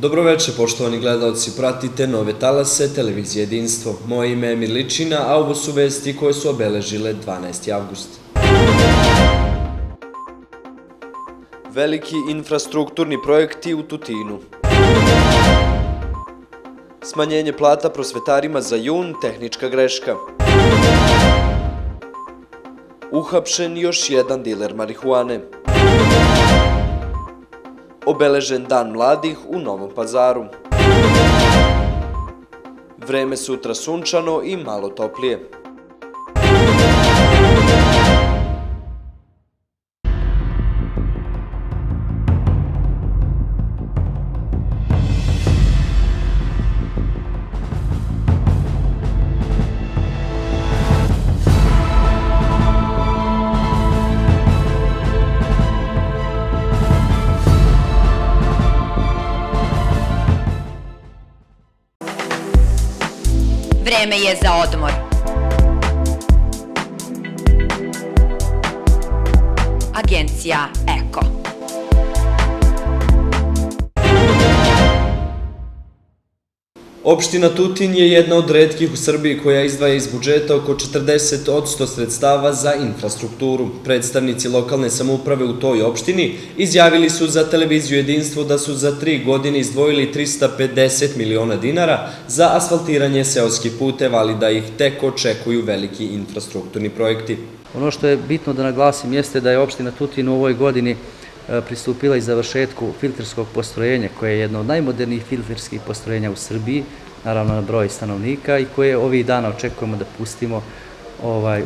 Dobroveče, poštovani gledalci, pratite Nove talase, televizije Jedinstvo. Moje ime je Emir Ličina, a ovo su vesti koje su obeležile 12. avgust. Veliki infrastrukturni projekti u Tutinu. Smanjenje plata prosvetarima za jun, tehnička greška. Uhapšen još jedan diler marihuane. Obeležen dan mladih u Novom Pazaru. Vreme sutra sunčano i malo toplije. Vreme je za odmor. Agencija Eko. Opština Tutin je jedna od retkih u Srbiji koja izdvaja iz budžeta oko 40% sredstava za infrastrukturu. Predstavnici lokalne samouprave u toj opštini izjavili su za televiziju Jedinstvo da su za 3 godine izdvojili 350 miliona dinara za asfaltiranje seoskih puteva, ali da ih tek očekuju veliki infrastrukturni projekti. Ono što je bitno da naglasim jeste da je opština Tutin u ovoj godini pristupila i završetku filterskog postrojenja, koje je jedno od najmodernijih filterskih postrojenja u Srbiji, naravno na broj stanovnika, i koje ovih dana očekujemo da pustimo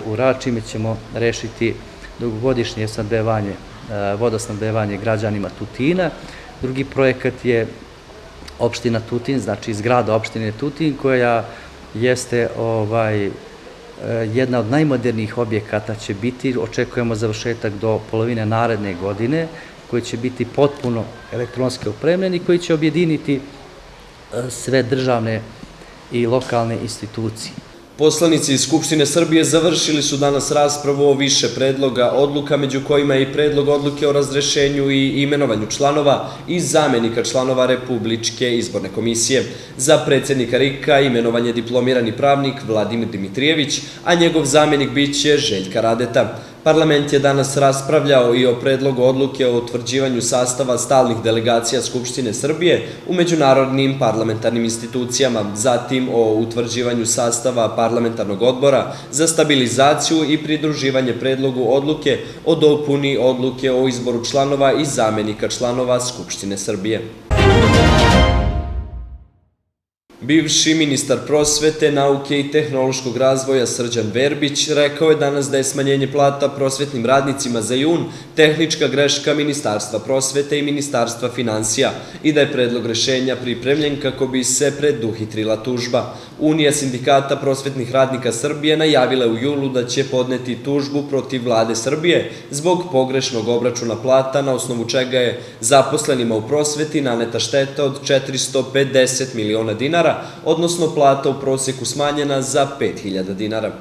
u rad, čime ćemo rešiti dugogodišnje vodosnabdevanje građanima Tutina. Drugi projekat je opština Tutin, znači zgrada opštine Tutin, koja jeste jedna od najmodernijih objekata će biti, očekujemo završetak do polovine naredne godine, koji će biti potpuno elektronski opremljen i koji će objediniti sve državne i lokalne institucije. Poslanici iz Skupštine Srbije završili su danas raspravu o više predloga odluka, među kojima je i predlog odluke o razrešenju i imenovanju članova i zamenika članova Republičke izborne komisije. Za predsjednika RIK-a imenovan je diplomirani pravnik Vladimir Dimitrijević, a njegov zamenik biće Željka Radeta. Parlament je danas raspravljao i o predlogu odluke o utvrđivanju sastava stalnih delegacija Skupštine Srbije u međunarodnim parlamentarnim institucijama, zatim o utvrđivanju sastava parlamentarnog odbora za stabilizaciju i pridruživanje predlogu odluke o dopuni odluke o izboru članova i zamenika članova Skupštine Srbije. Bivši ministar prosvete, nauke i tehnološkog razvoja Srđan Verbić rekao je danas da je smanjenje plata prosvetnim radnicima za jun tehnička greška Ministarstva prosvete i Ministarstva finansija i da je predlog rešenja pripremljen kako bi se preduhitrila tužba. Unija sindikata prosvetnih radnika Srbije najavila u julu da će podneti tužbu protiv vlade Srbije zbog pogrešnog obračuna plata, na osnovu čega je zaposlenima u prosveti naneta šteta od 450 miliona dinara, odnosno plata u proseku smanjena za 5.000 dinara.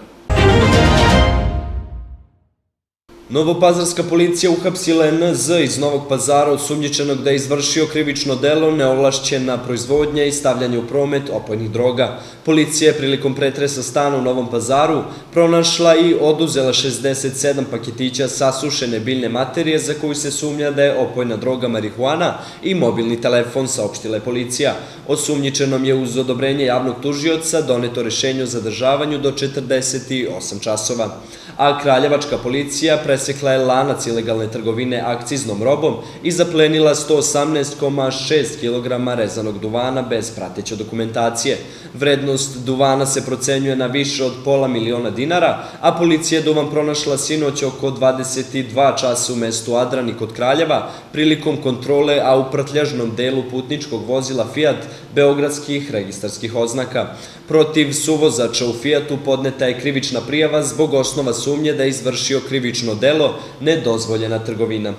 Novopazarska policija uhapsila je NZ iz Novog Pazara osumnjičenog da je izvršio krivično delo neovlašćena proizvodnja i stavljanje u promet opojnih droga. Policija je prilikom pretresa stana u Novom Pazaru pronašla i oduzela 67 paketića sasušene biljne materije za koju se sumnja da je opojna droga marihuana i mobilni telefon, saopštila je policija. Osumnjičenom je uz odobrenje javnog tužioca doneto rešenje o zadržavanju do 48 časova. A kraljevačka policija presekla je lanac ilegalne trgovine akciznom robom i zaplenila 118,6 kg rezanog duvana bez prateće dokumentacije. Vrednost duvana se procenjuje na više od $500.000 dinara, a policija je duvan pronašla sinoć oko 22 časa u mestu Adrani kod Kraljeva prilikom kontrole, a u prtljažnom delu putničkog vozila Fiat beogradskih registarskih oznaka. Protiv suvozača u Fijatu podneta je krivična prijava zbog osnova sumnje da je izvršio krivično delo nedozvoljena trgovina.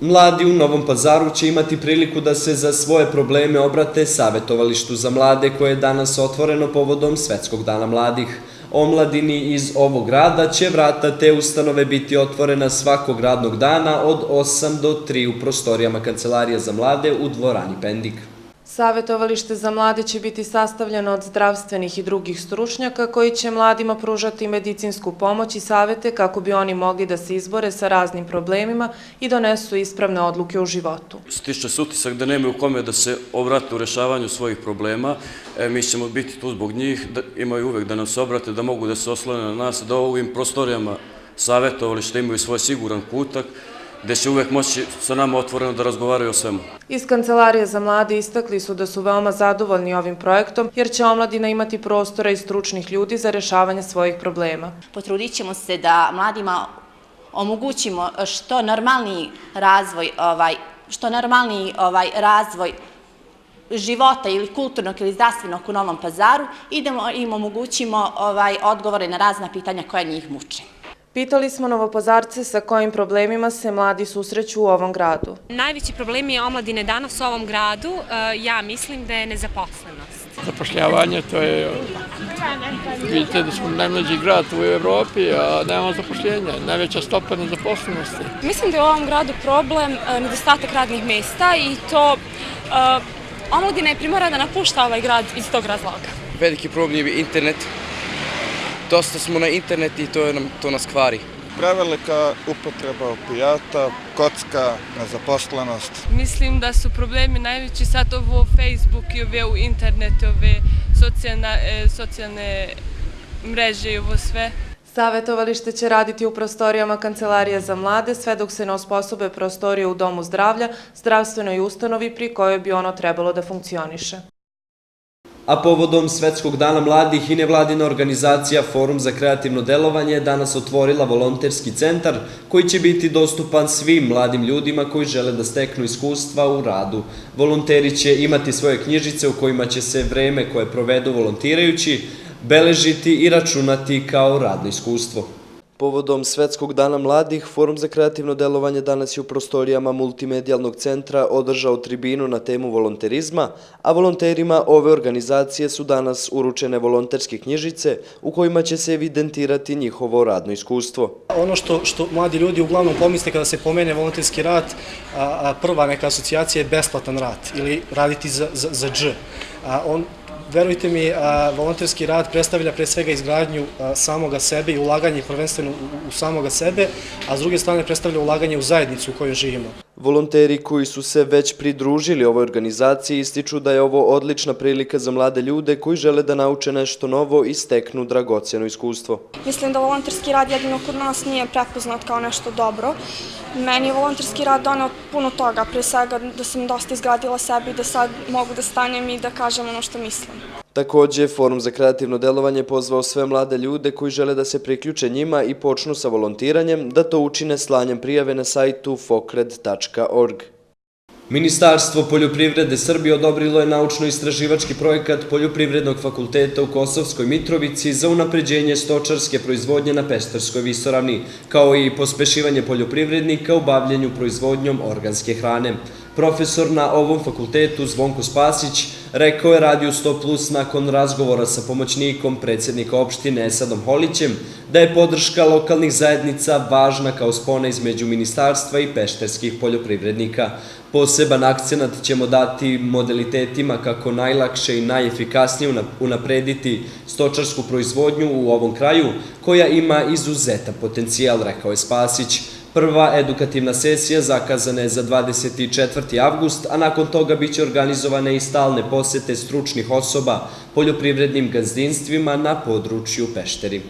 Mladi u Novom Pazaru će imati priliku da se za svoje probleme obrate savetovalištu za mlade koje je danas otvoreno povodom Svetskog dana mladih. omladini iz ovog grada će vrata te ustanove biti otvorena svakog radnog dana od 8 do 3 u prostorijama Kancelarije za mlade u dvorani Pendik. Savetovalište za mlade će biti sastavljeno od zdravstvenih i drugih stručnjaka koji će mladima pružati medicinsku pomoć i savete kako bi oni mogli da se izbore sa raznim problemima i donesu ispravne odluke u životu. Stiče se utisak da nemaju kome da se obrate u rešavanju svojih problema. Mi ćemo biti tu zbog njih, da imaju uvek da nam se obrate, da mogu da se oslone na nas, da u ovim prostorijama savetovališta imaju svoj siguran kutak, gde će uvek moći sa nama otvoreno da razgovaraju o svemu. Iz Kancelarije za mlade istakli su da su veoma zadovoljni ovim projektom jer će omladina imati prostora i stručnih ljudi za rešavanje svojih problema. Potrudit ćemo se da mladima omogućimo što normalniji razvoj života ili kulturnog ili zdravstvenog u Novom Pazaru i da im omogućimo odgovore na razna pitanja koja njih muče. Pitali smo Novopazarce sa kojim problemima se mladi susreću u ovom gradu. Najveći problemi omladine danas u ovom gradu, ja mislim da je nezaposlenost. Zapošljavanje, to je, vidite da smo najmlađi grad u Evropi, a nemamo zapošljenja, najveća stopa nezaposlenosti. Mislim da je u ovom gradu problem nedostatak radnih mesta i to omladina je primorana da napušta ovaj grad iz tog razloga. Veliki problem je internet. Dosta smo na internet i to nas kvari. Prevelika upotreba opijata, kocka, nezaposlenost. Mislim da su problemi najveći sad ovo Facebook i ove u internetu, ove socijalne mreže i ovo sve. Savetovalište će raditi u prostorijama Kancelarije za mlade sve dok se ne osposobe prostorije u Domu zdravlja, zdravstvenoj ustanovi pri kojoj bi ono trebalo da funkcioniše. A povodom Svetskog dana mladih i nevladina organizacija Forum za kreativno delovanje je danas otvorila volonterski centar koji će biti dostupan svim mladim ljudima koji žele da steknu iskustva u radu. Volonteri će imati svoje knjižice u kojima će se vreme koje provedu volontirajući beležiti i računati kao radno iskustvo. Povodom Svetskog dana mladih, Forum za kreativno delovanje danas je u prostorijama multimedijalnog centra održao tribinu na temu volonterizma, a volonterima ove organizacije su danas uručene volonterske knjižice u kojima će se evidentirati njihovo radno iskustvo. Ono što mladi ljudi uglavnom pomisle kada se pomene volonterski rad, prva neka asocijacija je besplatan rad ili raditi za dž. Verujte mi, volonterski rad predstavlja pre svega izgradnju samoga sebe i ulaganje prvenstveno u samoga sebe, a s druge strane predstavlja ulaganje u zajednicu u kojoj živimo. Volonteri koji su se već pridružili ovoj organizaciji ističu da je ovo odlična prilika za mlade ljude koji žele da nauče nešto novo i steknu dragocjeno iskustvo. Mislim da volonterski rad jedino kod nas nije prepoznat kao nešto dobro. Meni je volonterski rad doneo puno toga, pre svega da sam dosta izgradila sebe i da sad mogu da stanem i da kažem ono što mislim. Takođe, Forum za kreativno delovanje pozvao sve mlade ljude koji žele da se priključe njima i počnu sa volontiranjem, da to učine slanjem prijave na sajtu fokred.org. Ministarstvo poljoprivrede Srbije odobrilo je naučno-istraživački projekat Poljoprivrednog fakulteta u Kosovskoj Mitrovici za unapređenje stočarske proizvodnje na Pešterskoj visoravni, kao i pospešivanje poljoprivrednika u bavljenju proizvodnjom organske hrane. Profesor na ovom fakultetu Zvonko Spasić rekao je Radiju 100+ nakon razgovora sa pomoćnikom predsjednika opštine Esadom Holićem da je podrška lokalnih zajednica važna kao spona između ministarstva i pešterskih poljoprivrednika. Poseban akcenat ćemo dati modalitetima kako najlakše i najefikasnije unaprediti stočarsku proizvodnju u ovom kraju, koja ima izuzetan potencijal, rekao je Spasić. Prva edukativna sesija zakazana je za 24. avgust, a nakon toga biće organizovane i stalne posete stručnih osoba poljoprivrednim gazdinstvima na području Pešteri.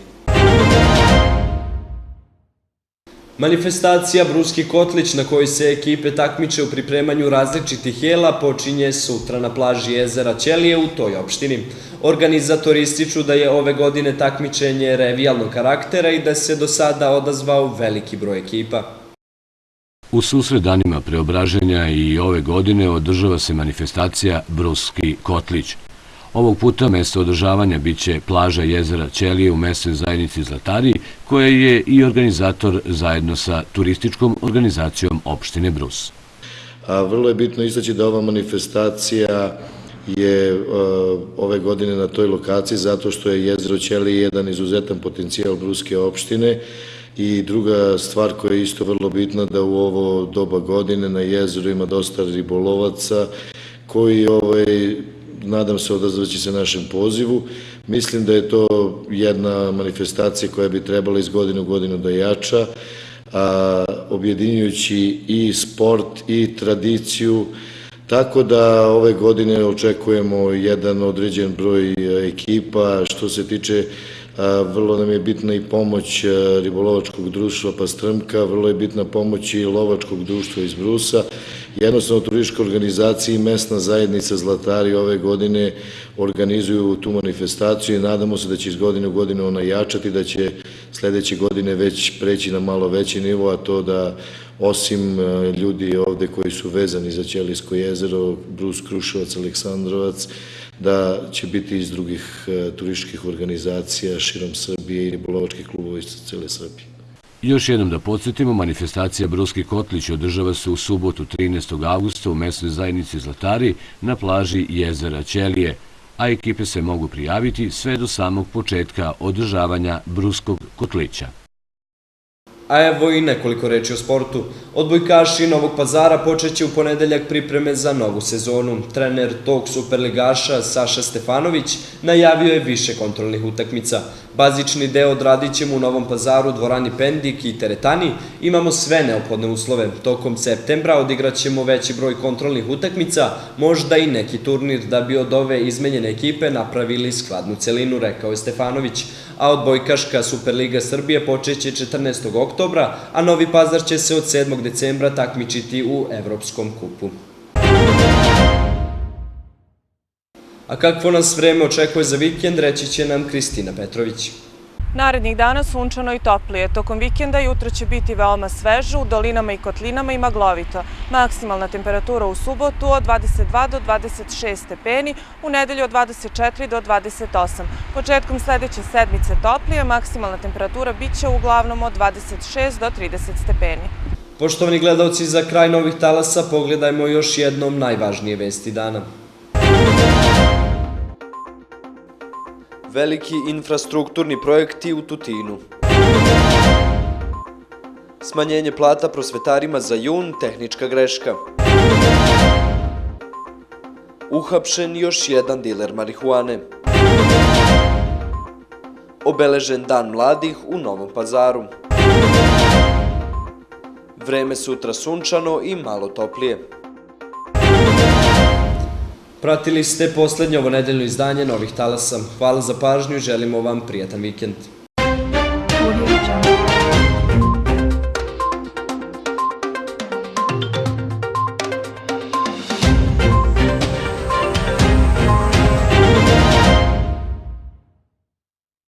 Manifestacija Bruski kotlić na kojoj se ekipe takmiče u pripremanju različitih jela počinje sutra na plaži jezera Ćelije u toj opštini. Organizatori ističu da je ove godine takmičenje revijalnog karaktera i da se do sada odazvao veliki broj ekipa. U susret danima preobraženja i ove godine održava se manifestacija Bruski kotlić. Ovog puta mesto održavanja biće plaža jezera Ćelije u mesnoj zajednici Zlatari, koja je i organizator zajedno sa turističkom organizacijom opštine Brus. Vrlo je bitno istaći da ova manifestacija je ove godine na toj lokaciji zato što je jezero Ćelije jedan izuzetan potencijal Bruske opštine i druga stvar koja je isto vrlo bitna da u ovo doba godine na jezeru ima dosta ribolovaca koji nadam se odazvaće se našem pozivu. Mislim da je to jedna manifestacija koja bi trebala iz godine u godinu da jača, objedinjujući i sport i tradiciju, tako da ove godine očekujemo jedan određen broj ekipa. Što se tiče, vrlo nam je bitna i pomoć ribolovačkog društva Pastrmka, vrlo je bitna pomoć i lovačkog društva iz Brusa. Jednostavno, turistička organizacija i mesna zajednica Zlatari ove godine organizuju tu manifestaciju i nadamo se da će iz godine u godinu ona jačati, da će sledeće godine već preći na malo veći nivo, a to da osim ljudi ovde koji su vezani za Ćelijsko jezero, Brus, Kruševac, Aleksandrovac, da će biti iz drugih turističkih organizacija širom Srbije i ribolovačkih klubova iz cele Srbije. Još jednom da podsjetimo, manifestacija Bruski Kotlić održava se u subotu 13. augusta u mesnoj zajednici Zlatari na plaži jezera Ćelije, a ekipe se mogu prijaviti sve do samog početka održavanja Bruskog Kotlića. A evo i nekoliko reči o sportu. Odbojkaši Novog Pazara počeće u ponedeljak pripreme za novu sezonu. Trener tog superligaša Saša Stefanović najavio je više kontrolnih utakmica. Bazični deo odradit ćemo u Novom Pazaru, dvorani Pendik i teretani. Imamo sve neophodne uslove. Tokom septembra odigrat ćemo veći broj kontrolnih utakmica, možda i neki turnir da bi od ove izmenjene ekipe napravili skladnu celinu, rekao je Stefanović. A odbojkaška Superliga Srbije počeće 14. oktobra, a Novi Pazar će se od 7. decembra takmičiti u Evropskom kupu. A kakvo nas vreme očekuje za vikend, reći će nam Kristina Petrović. Narednih dana sunčano i toplije. Tokom vikenda jutro će biti veoma sveže, u dolinama i kotlinama i maglovito. Maksimalna temperatura u subotu od 22 do 26 stepeni, u nedelju od 24 do 28. Početkom sledeće sedmice toplije, maksimalna temperatura bit će uglavnom od 26 do 30 stepeni. Poštovani gledalci, za kraj novih talasa pogledajmo još jednom najvažnije vesti dana. Veliki infrastrukturni projekti u Tutinu. Smanjenje plata prosvetarima za jun, tehnička greška. Uhapšen još jedan diler marihuane. Obeležen dan mladih u Novom Pazaru. Vreme sutra sunčano i malo toplije. Pratili ste poslednje ovo nedeljno izdanje Novih talasa. Hvala za pažnju i želimo vam prijatan vikend.